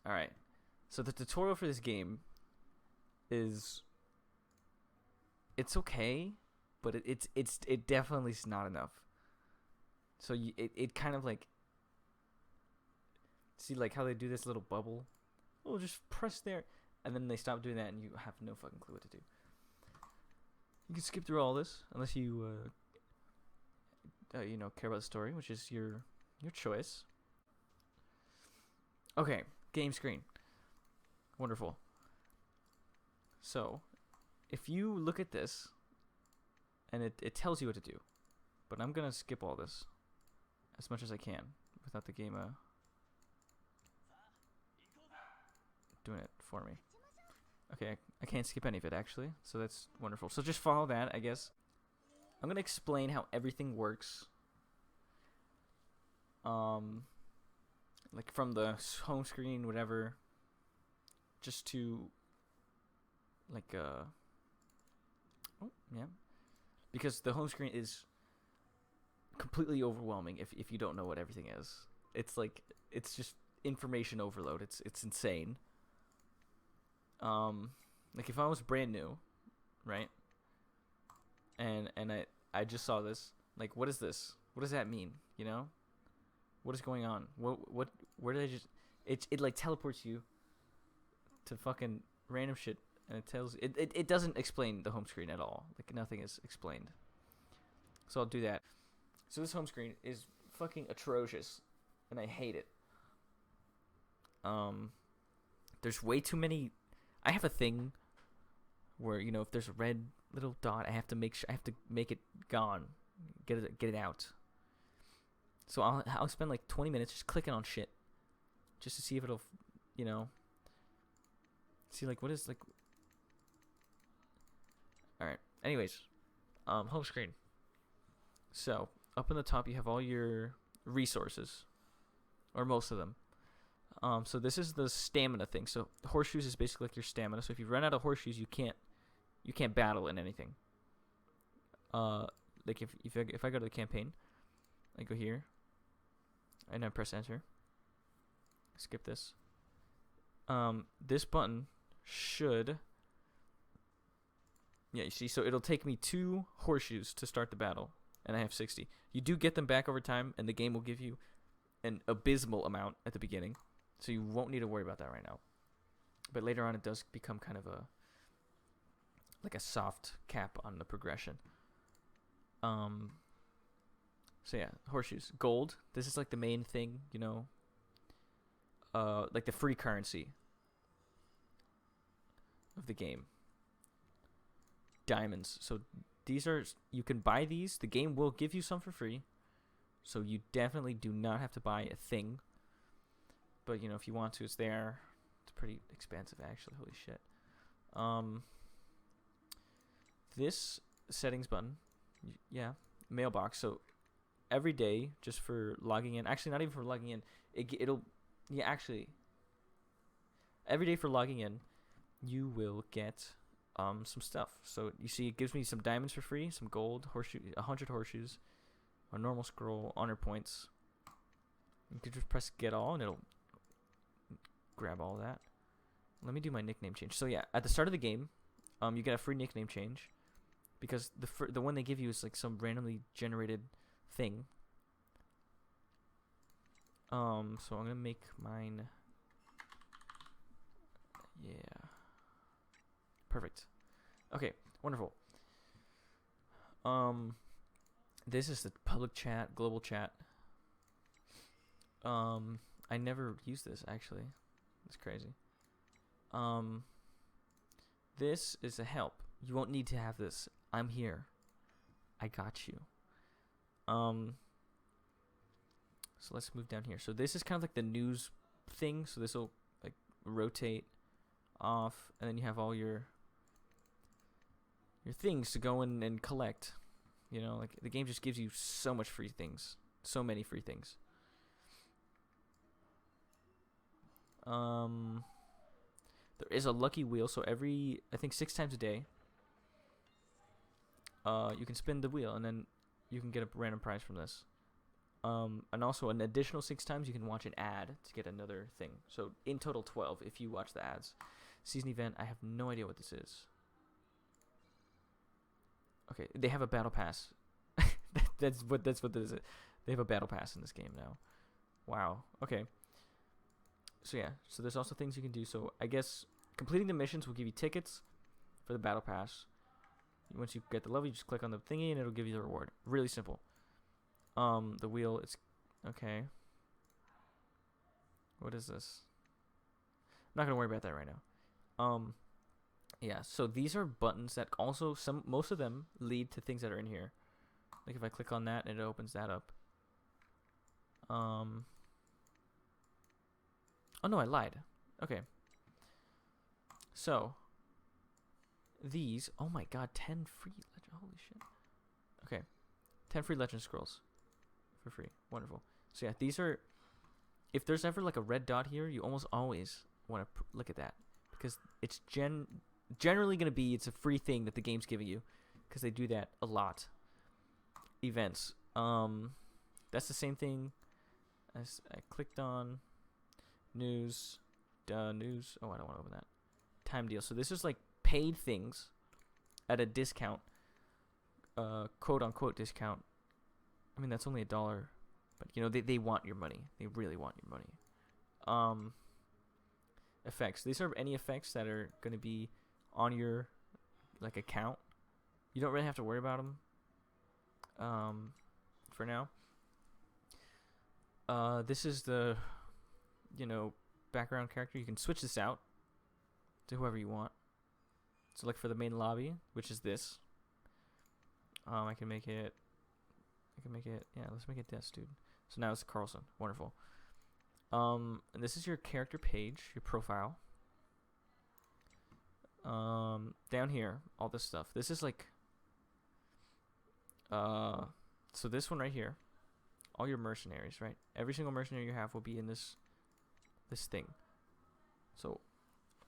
All right. So the tutorial for this game is it's okay, but it definitely is not enough. So it kind of like see like how they do this little bubble. Oh, just press there, and then they stop doing that, and you have no fucking clue what to do. You can skip through all this unless you care about the story, which is your choice. Okay, game screen. Wonderful. So, if you look at this, and it tells you what to do, but I'm gonna skip all this as much as I can without the game doing it for me. Okay, I can't skip any of it actually, so that's wonderful. So just follow that, I guess. I'm gonna explain how everything works. Like from the home screen, whatever, just to like oh yeah, because the home screen is completely overwhelming if you don't know what everything is. It's like it's just information overload. It's insane. Like if I was brand new, right? And I just saw this. Like, what is this? What does that mean? You know? What is going on? What where did I just it like teleports you to fucking random shit, and it tells it doesn't explain the home screen at all. Like nothing is explained. So I'll do that. So this home screen is fucking atrocious, and I hate it. There's way too many. I have a thing where if there's a red little dot, I have to make it gone, get it out. So I'll spend like 20 minutes just clicking on shit, just to see if it'll, see like what is like. All right. Anyways, home screen. So up in the top you have all your resources, or most of them. So this is the stamina thing. So horseshoes is basically like your stamina. So if you run out of horseshoes, you can't battle in anything. Like if I go to the campaign, I go here, and I press enter. Skip this. This button should. Yeah, you see, so it'll take me 2 horseshoes to start the battle, and I have 60. You do get them back over time, and the game will give you an abysmal amount at the beginning, so you won't need to worry about that right now. But later on, it does become kind of like a soft cap on the progression. So yeah, horseshoes, gold. This is like the main thing, like the free currency of the game. Diamonds. So these are, you can buy these. The game will give you some for free, so you definitely do not have to buy a thing. But if you want to, it's there. It's pretty expensive actually. Holy shit. This settings button, yeah, mailbox. So every day, just for logging in. Actually, not even for logging in. Actually, every day for logging in, you will get some stuff. So you see, it gives me some diamonds for free, some gold, horseshoe, 100 horseshoes, a normal scroll, honor points. You can just press get all, and it'll grab all that. Let me do my nickname change. So yeah, at the start of the game, you get a free nickname change, because the one they give you is like some randomly generated thing. So I'm gonna make mine. Yeah. Perfect. Okay, wonderful. This is the public chat, global chat. I never used this actually. It's crazy. This is a help. You won't need to have this. I'm here. I got you. So let's move down here. So this is kind of like the news thing. So this will like rotate off, and then you have all your things to go in and collect. Like the game just gives you so much free things, so many free things. There is a lucky wheel, so I think 6 times a day, you can spin the wheel, and then you can get a random prize from this. And also an additional 6 times you can watch an ad to get another thing. So in total 12 if you watch the ads. Season event, I have no idea what this is. Okay, they have a battle pass. that's what this is. They have a battle pass in this game now. Wow. Okay. So yeah, so there's also things you can do. So I guess completing the missions will give you tickets for the battle pass. Once you get the level, you just click on the thingy and it'll give you the reward. Really simple. The wheel, it's okay. What is this? I'm not gonna worry about that right now. Yeah, so these are buttons that also most of them lead to things that are in here. Like if I click on that, it opens that up. Oh no, I lied. Okay. So these, oh my god, 10 free legend, holy shit. Okay. 10 free legend scrolls for free. Wonderful. So yeah, these are, if there's ever like a red dot here, you almost always want to look at that because it's generally going to be, it's a free thing that the game's giving you because they do that a lot. Events. That's the same thing as I clicked on news. News. Oh, I don't want to open that. Time deal. So this is like paid things at a discount, quote unquote discount. I mean, that's only $1, but you know, they want your money. They really want your money. Effects. These are any effects that are going to be on your like account. You don't really have to worry about them. For now. This is the, you know, background character. You can switch this out to whoever you want. So like for the main lobby, which is this. I can make it. Yeah, let's make it this dude. So now it's Carlson. Wonderful. And this is your character page, your profile. Down here, all this stuff. This is like. So this one right here, all your mercenaries, right? Every single mercenary you have will be in this thing. So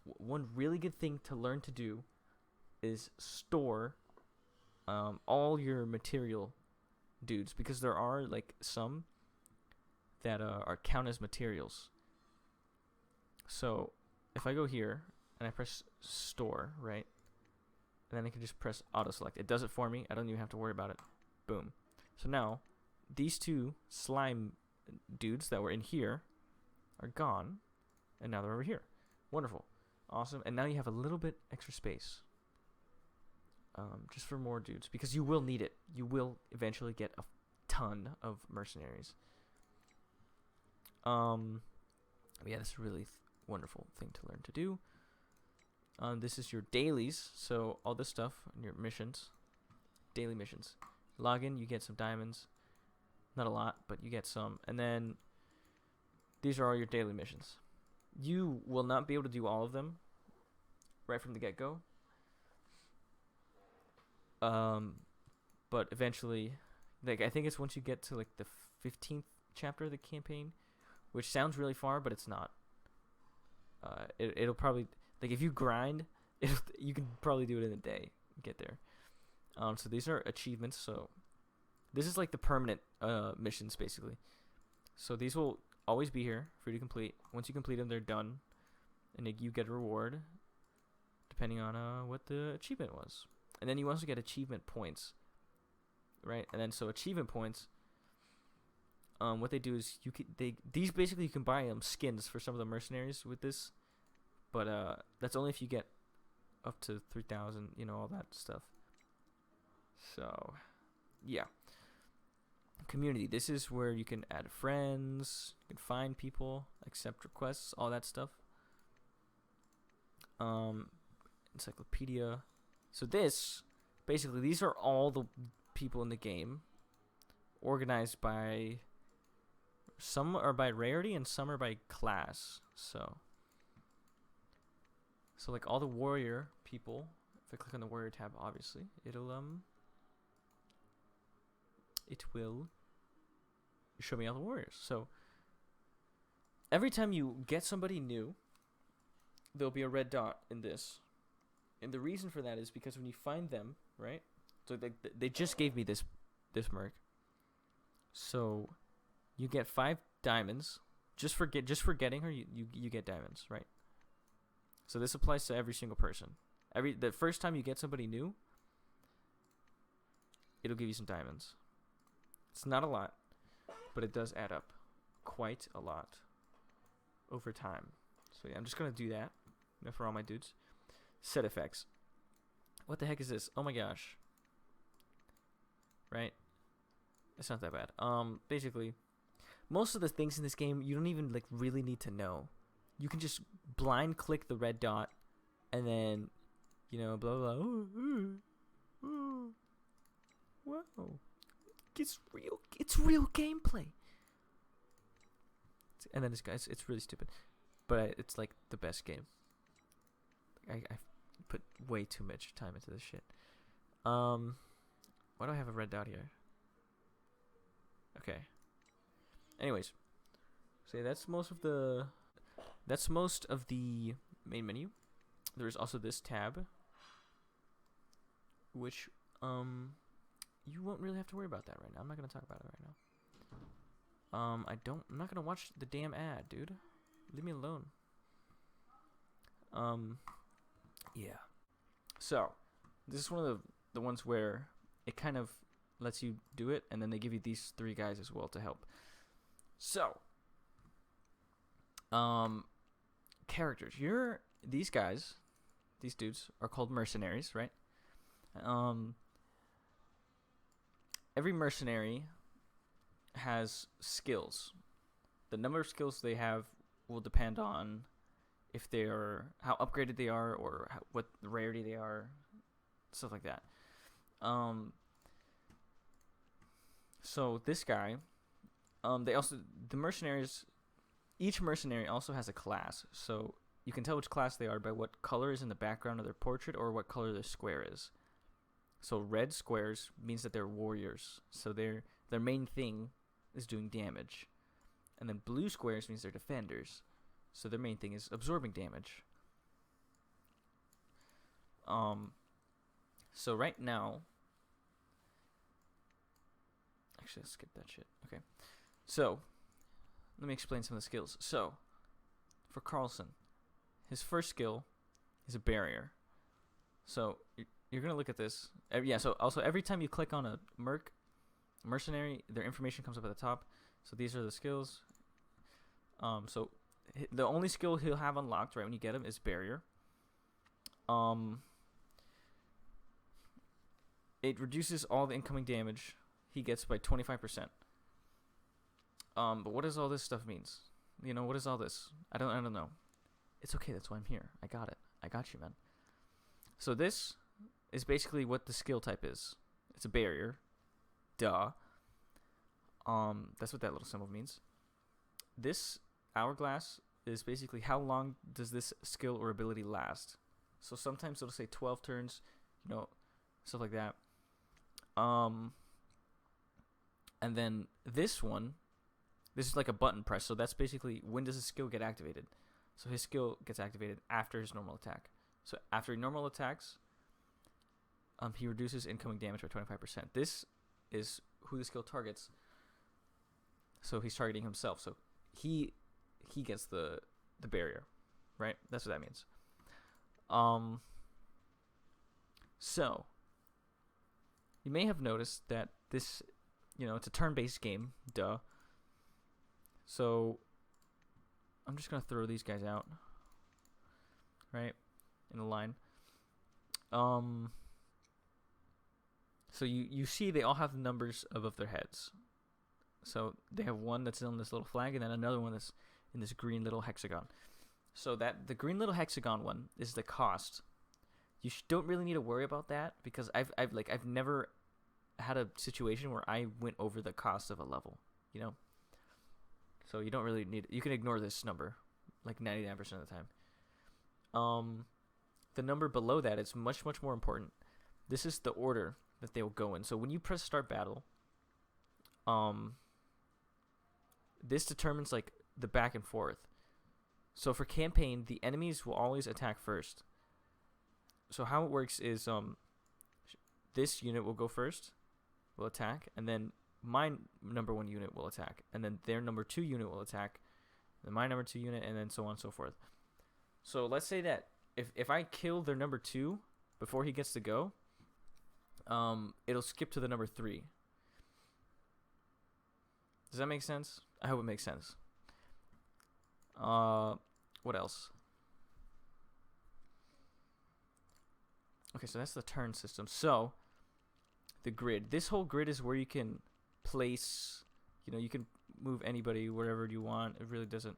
one really good thing to learn to do is store all your material dudes, because there are like some that are count as materials. So if I go here and I press store, right? And then I can just press auto select. It does it for me. I don't even have to worry about it. Boom. So now these two slime dudes that were in here are gone, and now they're over here. Wonderful. Awesome. And now you have a little bit extra space. Just for more dudes, because you will need it. You will eventually get a ton of mercenaries. Yeah, this is a really wonderful thing to learn to do. This is your dailies, so all this stuff, your missions, daily missions. Log in, you get some diamonds. Not a lot, but you get some. And then these are all your daily missions. You will not be able to do all of them right from the get-go. But eventually, like I think it's once you get to like the 15th chapter of the campaign, which sounds really far, but it's not. It'll probably, like if you grind, you can probably do it in a day. Get there. So these are achievements. So this is like the permanent missions basically. So these will always be here for you to complete. Once you complete them, they're done, and you get a reward depending on what the achievement was. And then you also get achievement points, right? And then so achievement points, what they do is these basically you can buy skins for some of the mercenaries with this, but that's only if you get up to 3,000, you know, all that stuff. So, yeah. Community. This is where you can add friends, you can find people, accept requests, all that stuff. Encyclopedia. So this, basically, these are all the people in the game, organized by, some are by rarity and some are by class. So like all the warrior people, if I click on the warrior tab, obviously, it will show me all the warriors. So every time you get somebody new, there'll be a red dot in this. And the reason for that is because when you find them, right? So they just gave me this merc. So you get 5 diamonds. Just for getting her, you get diamonds, right? So this applies to every single person. The first time you get somebody new, it'll give you some diamonds. It's not a lot, but it does add up quite a lot over time. So yeah, I'm just gonna do that, for all my dudes. Set effects. What the heck is this? Oh my gosh. Right? It's not that bad. Basically, most of the things in this game you don't even like really need to know. You can just blind click the red dot, and then, blah blah. Wow, it's real gameplay. And then this guy's, it's really stupid, but it's like the best game. I put way too much time into this shit. Why do I have a red dot here? Okay. Anyways, so yeah, that's most of the main menu. There's also this tab, which you won't really have to worry about that right now. I'm not gonna talk about it right now. I'm not gonna watch the damn ad, dude. Leave me alone. Yeah. So, this is one of the ones where it kind of lets you do it, and then they give you these 3 guys as well to help. So, characters. These dudes are called mercenaries, right? Every mercenary has skills. The number of skills they have will depend on how upgraded they are, or what rarity they are, stuff like that. So this guy, each mercenary also has a class. So you can tell which class they are by what color is in the background of their portrait, or what color their square is. So red squares means that they're warriors. So their main thing is doing damage. And then blue squares means they're defenders. So their main thing is absorbing damage. So right now, actually, let's skip that shit. Okay. So let me explain some of the skills. So for Carlson, his first skill is a barrier. So you're gonna look at this. Yeah. So also, every time you click on a mercenary, their information comes up at the top. So these are the skills. So the only skill he'll have unlocked right when you get him is barrier. It reduces all the incoming damage he gets by 25%. But what does all this stuff means? What is all this? I don't know. It's okay. That's why I'm here. I got it. I got you, man. So this is basically what the skill type is. It's a barrier. Duh. That's what that little symbol means. This hourglass is basically how long does this skill or ability last. So sometimes it'll say 12 turns, stuff like that. And then this is like a button press. So that's basically, when does his skill get activated? So his skill gets activated after his normal attack. So after normal attacks, he reduces incoming damage by 25%. This is who the skill targets. So he's targeting himself. So he gets the barrier, right? That's what that means. So you may have noticed that this, it's a turn-based game. Duh. So I'm just gonna throw these guys out, right, in a line. So you see they all have the numbers above their heads. So they have one that's on this little flag, and then another one that's in this green little hexagon. So that the green little hexagon one is the cost. You don't really need to worry about that, because I've never had a situation where I went over the cost of a level, So you don't really need. You can ignore this number, like 99% of the time. The number below that is much more important. This is the order that they will go in. So when you press start battle, this determines like the back and forth. So for campaign, the enemies will always attack first. So how it works is this unit will go first, will attack, and then my number 1 unit will attack, and then their number 2 unit will attack, then my number 2 unit, and then so on and so forth. So let's say that if I kill their number 2 before he gets to go, it'll skip to the number 3. Does that make sense? I hope it makes sense. What else? Okay, so that's the turn system. So the grid. This whole grid is where you can place, you can move anybody wherever you want. It really doesn't,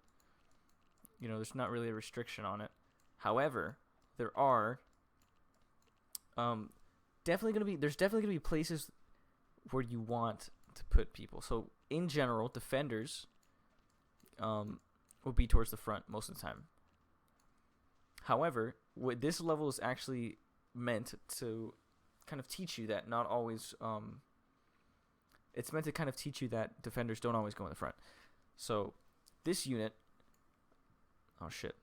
there's not really a restriction on it. However, there are definitely going to be places where you want to put people. So in general, defenders will be towards the front most of the time. However, what this level is actually meant to kind of teach you that not always it's meant to kind of teach you that defenders don't always go in the front. So this unit, oh shit,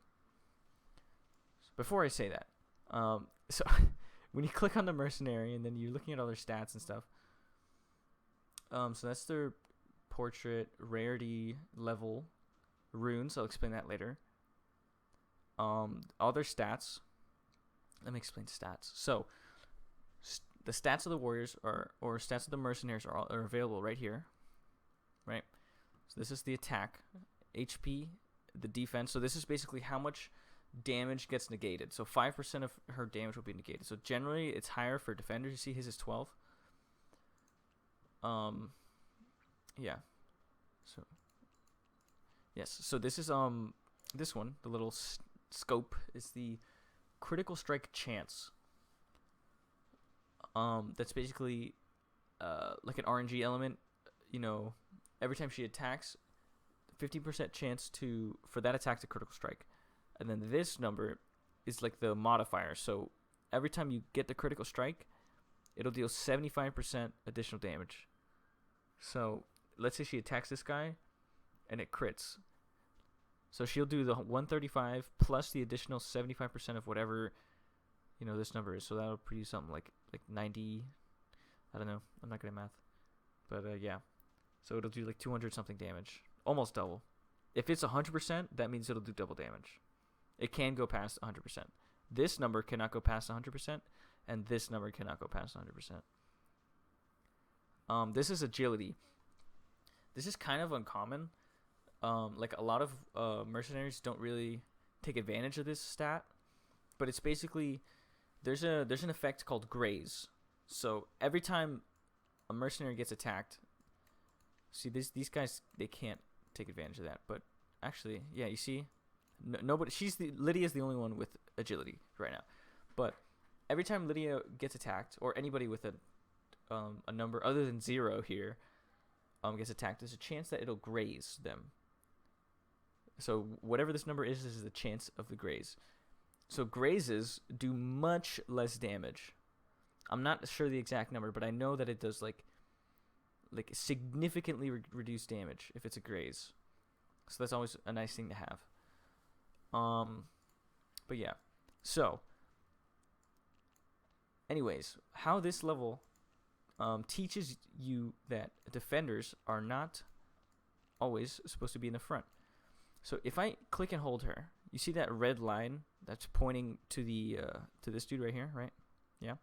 before I say that, so when you click on the mercenary and then you're looking at all their stats and stuff, so that's their portrait, rarity, level, runes. I'll explain that later. All their stats. Let me explain stats. So the stats of the warriors or stats of the mercenaries are available right here, right? So this is the attack, HP, the defense. So this is basically how much damage gets negated. So 5% of her damage will be negated. So generally it's higher for defenders. You see his is 12. Yeah. So yes. So this is this one, the little scope, is the critical strike chance. That's basically like an RNG element. Every time she attacks, 50% chance for that attack to critical strike. And then this number is like the modifier. So every time you get the critical strike, it'll deal 75% additional damage. So let's say she attacks this guy and it crits. So she'll do the 135 plus the additional 75% of whatever this number is. So that'll produce something like 90. I don't know. I'm not good at math. But yeah. So it'll do like 200 something damage. Almost double. If it's 100%, that means it'll do double damage. It can go past 100%. This number cannot go past 100%, and this number cannot go past 100%. This is agility. This is kind of uncommon. Like a lot of mercenaries don't really take advantage of this stat, but it's basically there's an effect called graze. So every time a mercenary gets attacked, see these guys, they can't take advantage of that. But actually, yeah, you see, nobody. Lydia's the only one with agility right now. But every time Lydia gets attacked, or anybody with a number other than 0 here gets attacked, there's a chance that it'll graze them. So whatever this number is the chance of the graze. So grazes do much less damage. I'm not sure the exact number, but I know that it does like significantly reduce damage if it's a graze. So that's always a nice thing to have. But yeah. So anyways, how this level teaches you that defenders are not always supposed to be in the front. So if I click and hold her, you see that red line that's pointing to the to this dude right here, right? Yeah.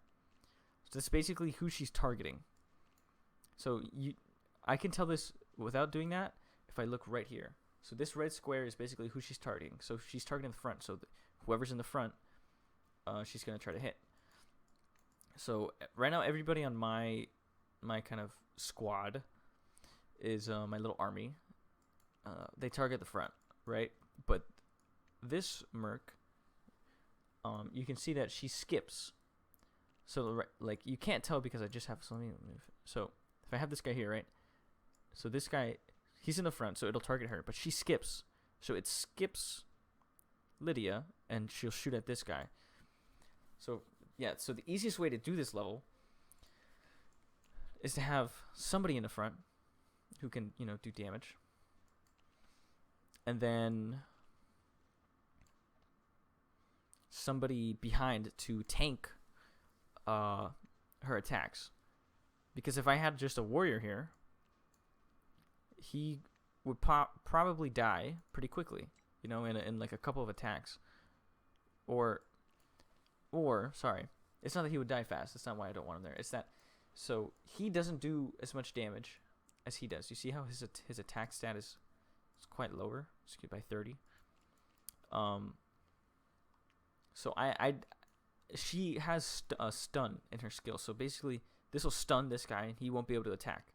So that's basically who she's targeting. So I can tell this without doing that if I look right here. So this red square is basically who she's targeting. So she's targeting the front. So whoever's in the front, she's gonna try to hit. So right now, everybody on my kind of squad is my little army. They target the front, right? But this merc, you can see that she skips. So like you can't tell because I just have something. So if I have this guy here, right? So this guy, he's in the front, so it'll target her, but she skips. So it skips Lydia, and she'll shoot at this guy. So yeah, so the easiest way to do this level is to have somebody in the front who can, do damage. And then somebody behind to tank her attacks. Because if I had just a warrior here, he would probably die pretty quickly, you know, in like a couple of attacks. Or sorry, it's not that he would die fast. That's not why I don't want him there. It's that so he doesn't do as much damage as he does. You see how his attack stat is quite lower, skewed by 30. So she has a stun in her skill. So basically, this will stun this guy, and he won't be able to attack.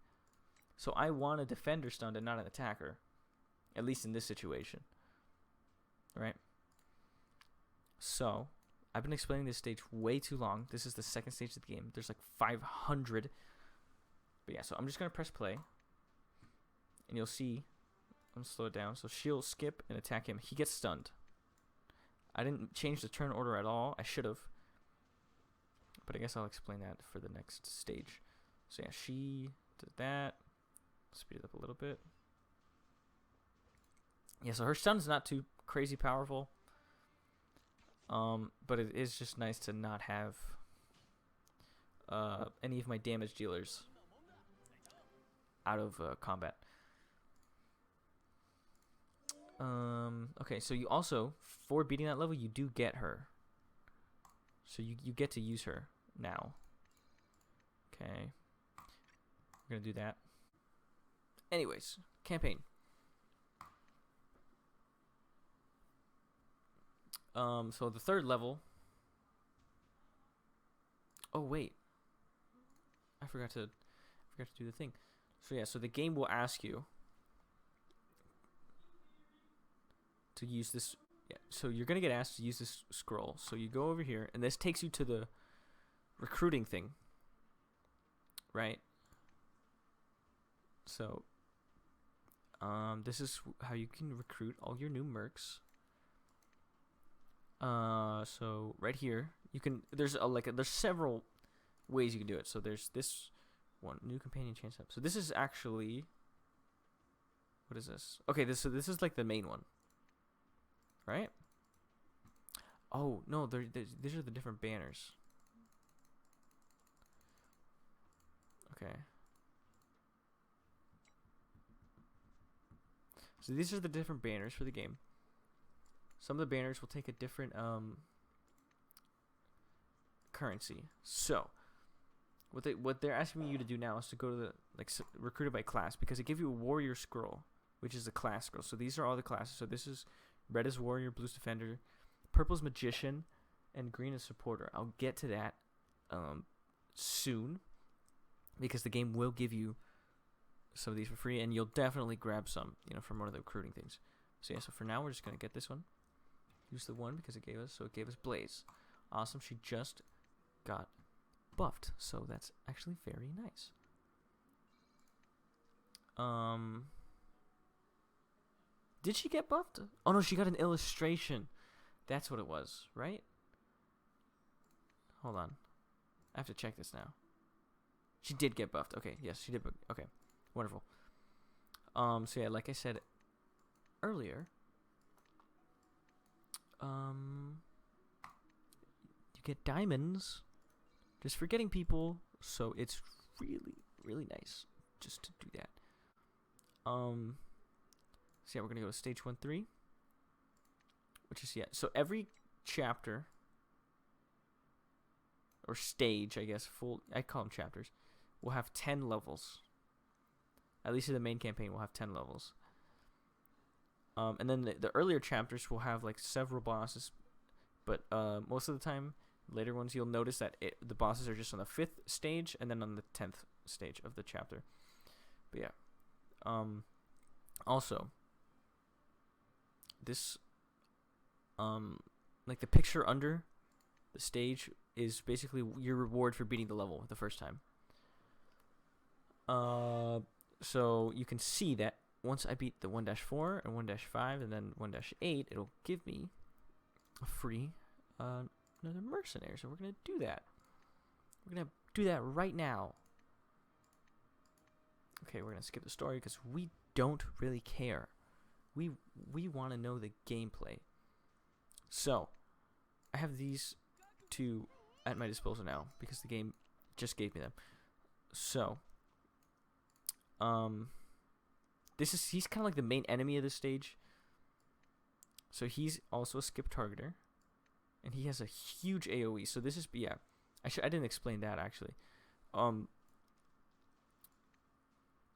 So I want a defender stunned and not an attacker, at least in this situation. Right? So I've been explaining this stage way too long. This is the second stage of the game. There's like 500. But yeah, so I'm just going to press play. And you'll see, I'm going to slow it down. So she'll skip and attack him. He gets stunned. I didn't change the turn order at all. I should have. But I guess I'll explain that for the next stage. So yeah, she did that. Speed it up a little bit. Yeah, so her stun's not too crazy powerful. But it is just nice to not have any of my damage dealers out of combat. Okay, so you also, for beating that level, you do get her. So you get to use her now. Okay. We're going to do that. Anyways, campaign. So the third level. Oh wait, I forgot to do the thing. So yeah, so the game will ask you to use this. Yeah, so you're gonna get asked to use this scroll. So you go over here, and this takes you to the recruiting thing, right? So this is how you can recruit all your new mercs. So right here, you can. There's there's several ways you can do it. So there's this one, new companion chance up. So this is actually, what is this? Okay, this is like the main one, right? Oh no, these are the different banners. Okay. So these are the different banners for the game. Some of the banners will take a different currency. So what they're asking you to do now is to go to the recruited by class, because it gives you a warrior scroll, which is a class scroll. So these are all the classes. So this is red is warrior, blue is defender, purple is magician, and green is supporter. I'll get to that soon, because the game will give you some of these for free, and you'll definitely grab some, you know, from one of the recruiting things. So yeah, so for now we're just gonna get this one. Use the one because it gave us Blaze. Awesome. She just got buffed, so that's actually very nice. Did she get buffed? Oh no, she got an illustration. That's what it was, right? Hold on, I have to check this now. She did get buffed. Okay, yes, she did. Okay, wonderful. So yeah, like I said earlier, you get diamonds just for getting people, so it's really, really nice just to do that. So yeah, we're gonna go to stage 1-3, which is, yeah, so every chapter or stage, I guess, I call them chapters, will have 10 levels. At least in the main campaign, we'll have 10 levels. And then the earlier chapters will have like several bosses, but most of the time, later ones, you'll notice that the bosses are just on the 5th stage and then on the 10th stage of the chapter. But yeah, also, this like the picture under the stage is basically your reward for beating the level the first time. So you can see that once I beat the 1-4 and 1-5 and then 1-8, it'll give me a free another mercenary. So we're gonna do that. We're gonna do that right now. Okay, we're gonna skip the story because we don't really care. We want to know the gameplay. So I have these two at my disposal now because the game just gave me them. So he's kind of like the main enemy of this stage. So he's also a skip targeter, and he has a huge AOE. So this is I didn't explain that actually. You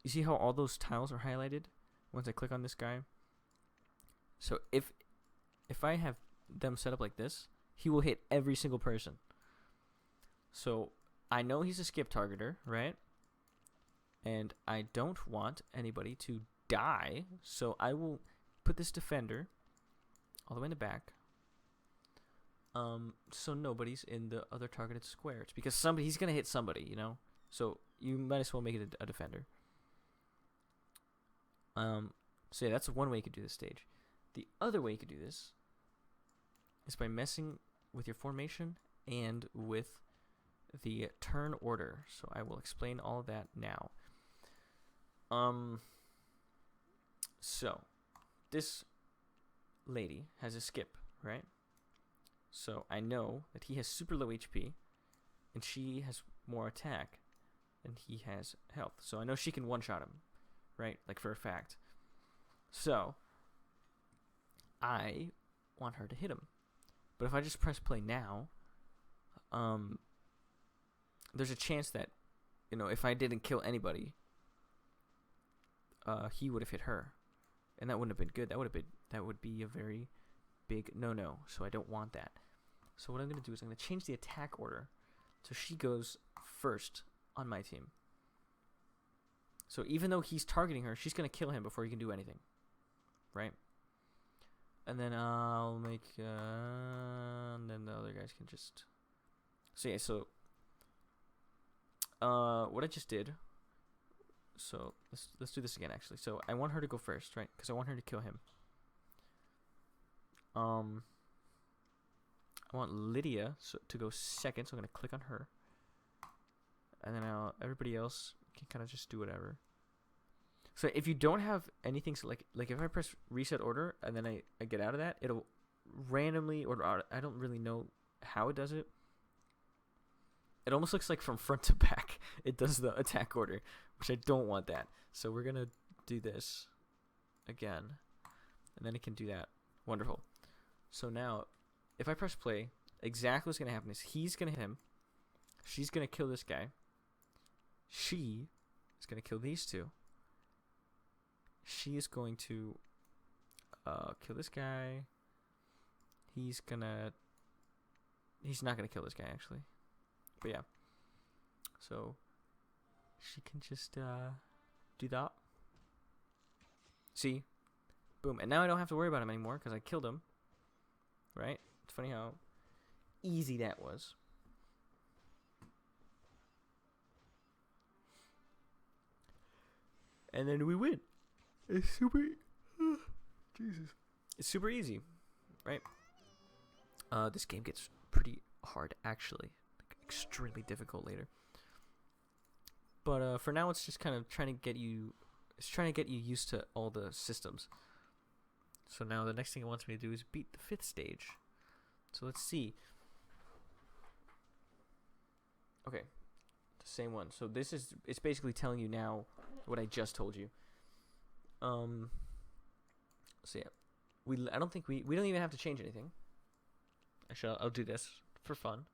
see how all those tiles are highlighted once I click on this guy? So if I have them set up like this, he will hit every single person. So I know he's a skip targeter, right? And I don't want anybody to die, so I will put this defender all the way in the back. So nobody's in the other targeted squares, because he's gonna hit somebody, you know. So you might as well make it a defender. So yeah, that's one way you could do this stage. The other way you could do this is by messing with your formation and with the turn order. So I will explain all of that now. So this lady has a skip, right? So I know that he has super low HP, and she has more attack, and he has health. So I know she can one-shot him, right? Like for a fact. So I want her to hit him. But if I just press play now, there's a chance that, you know, if I didn't kill anybody, he would have hit her, and that wouldn't have been good. That would be a very big no. So I don't want that. So what I'm gonna do is I'm gonna change the attack order, so she goes first on my team. So even though he's targeting her, she's gonna kill him before he can do anything, right? And then I'll make, and then the other guys can just. So yeah, so what I just did. So let's do this again, actually. So I want her to go first, right? Because I want her to kill him. I want Lydia to go second, so I'm gonna click on her, and then everybody else can kind of just do whatever. So if you don't have anything, so like if I press reset order and then I get out of that, it'll randomly, or I don't really know how it does it. It almost looks like from front to back it does the attack order, which I don't want that. So we're gonna do this again, and then it can do that. Wonderful. So now if I press play, exactly what's gonna happen is he's gonna hit him, she's gonna kill this guy, she is gonna kill these two, she is going to kill this guy, he's not gonna kill this guy actually, but yeah, so she can just do that. See, boom, and now I don't have to worry about him anymore because I killed him, right? It's funny how easy that was. And then we win. It's super Jesus. It's super easy, right? This game gets pretty hard actually. Like, extremely difficult later. But for now it's just kind of trying to get you used to all the systems. So now the next thing it wants me to do is beat the 5th stage. So let's see. Okay, the same one. So it's basically telling you now what I just told you. So yeah, I don't think we don't even have to change anything. Actually, I'll do this for fun.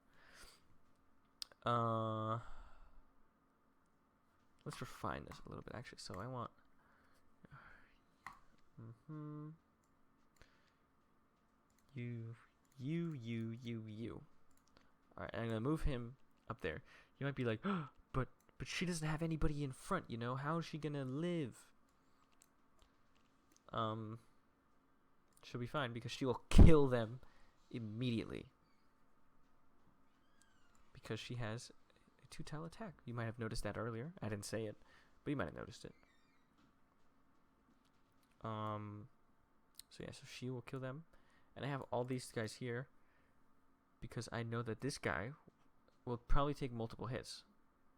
Let's refine this a little bit actually. So I want. You. Alright, I'm gonna move him up there. You might be like, oh, but she doesn't have anybody in front, you know? How is she gonna live? She'll be fine because she will kill them immediately. Because she has a 2-tile attack. You might have noticed that earlier. I didn't say it, but you might have noticed it. So yeah, so she will kill them. And I have all these guys here because I know that this guy will probably take multiple hits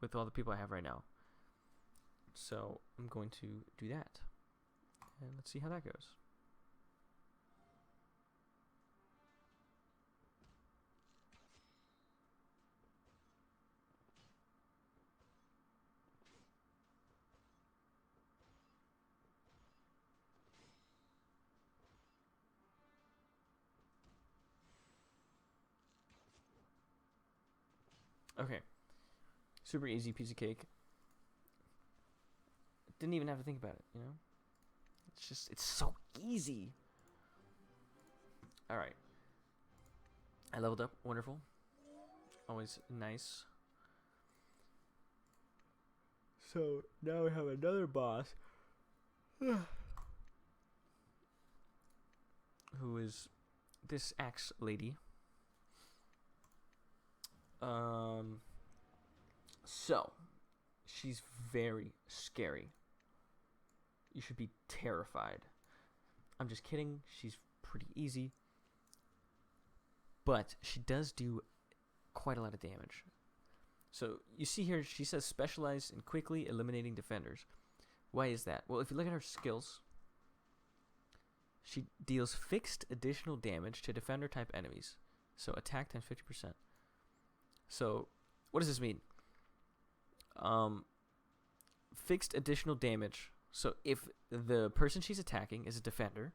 with all the people I have right now. So I'm going to do that. And let's see how that goes. Okay. Super easy piece of cake. Didn't even have to think about it, you know? It's so easy. Alright. I leveled up. Wonderful. Always nice. So, now we have another boss. Who is this axe lady. So, she's very scary. You should be terrified. I'm just kidding. She's pretty easy. But she does do quite a lot of damage. So, you see here, she says specialized in quickly eliminating defenders. Why is that? Well, if you look at her skills, she deals fixed additional damage to defender type enemies. So, attack times 50%. So, what does this mean? Fixed additional damage. So if the person she's attacking is a defender,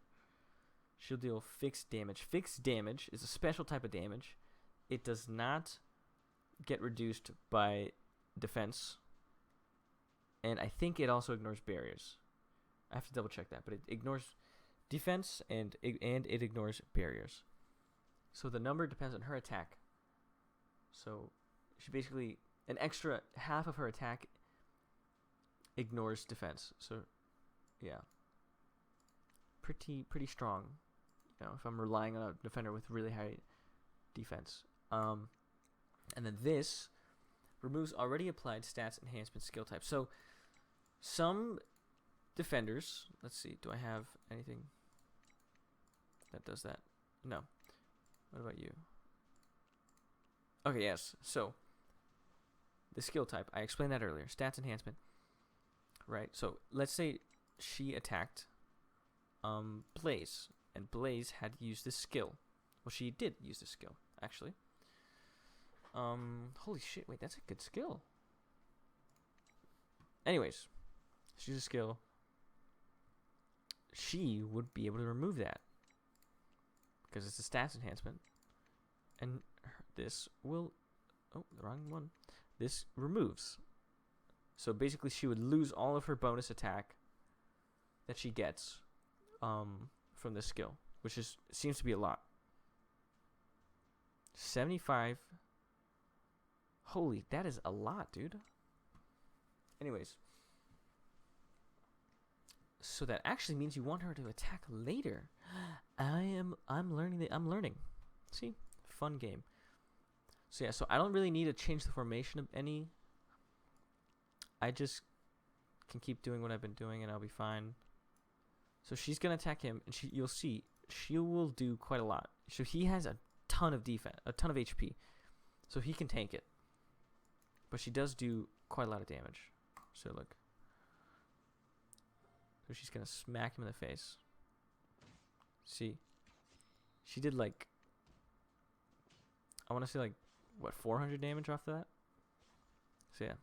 she'll deal fixed damage. Fixed damage is a special type of damage. It does not get reduced by defense. And I think it also ignores barriers. I have to double check that, but it ignores defense and it ignores barriers. So the number depends on her attack. So she basically, an extra half of her attack ignores defense. So yeah, pretty strong, you know, if I'm relying on a defender with really high defense. And then this removes already applied stats enhancement skill type. So some defenders, let's see, do I have anything that does that? No. What about you? Okay, yes. So the skill type, I explained that earlier. Stats enhancement. Right? So let's say she attacked Blaze, and Blaze had used this skill. Well, she did use this skill, actually. Holy shit, wait, that's a good skill. Anyways, she's a skill. She would be able to remove that because it's a stats enhancement. And this will... Oh, the wrong one. This removes. So basically she would lose all of her bonus attack that she gets from this skill, which seems to be a lot. 75. Holy, that is a lot, dude. Anyways. So that actually means you want her to attack later. I'm learning. See? Fun game. So yeah, so I don't really need to change the formation of any. I just can keep doing what I've been doing and I'll be fine. So she's going to attack him, and you'll see she will do quite a lot. So he has a ton of defense, a ton of HP. So he can tank it. But she does do quite a lot of damage. So look. So she's going to smack him in the face. See? She did like, I want to say like, what, 400 damage off that? So yeah.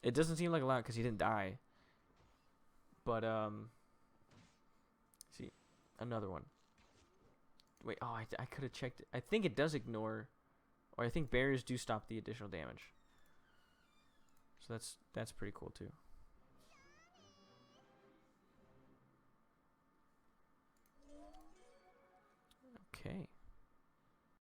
It doesn't seem like a lot because he didn't die. But, see, another one. Wait, oh, I could have checked it. I think it does ignore, or I think barriers do stop the additional damage. So that's pretty cool too. Okay.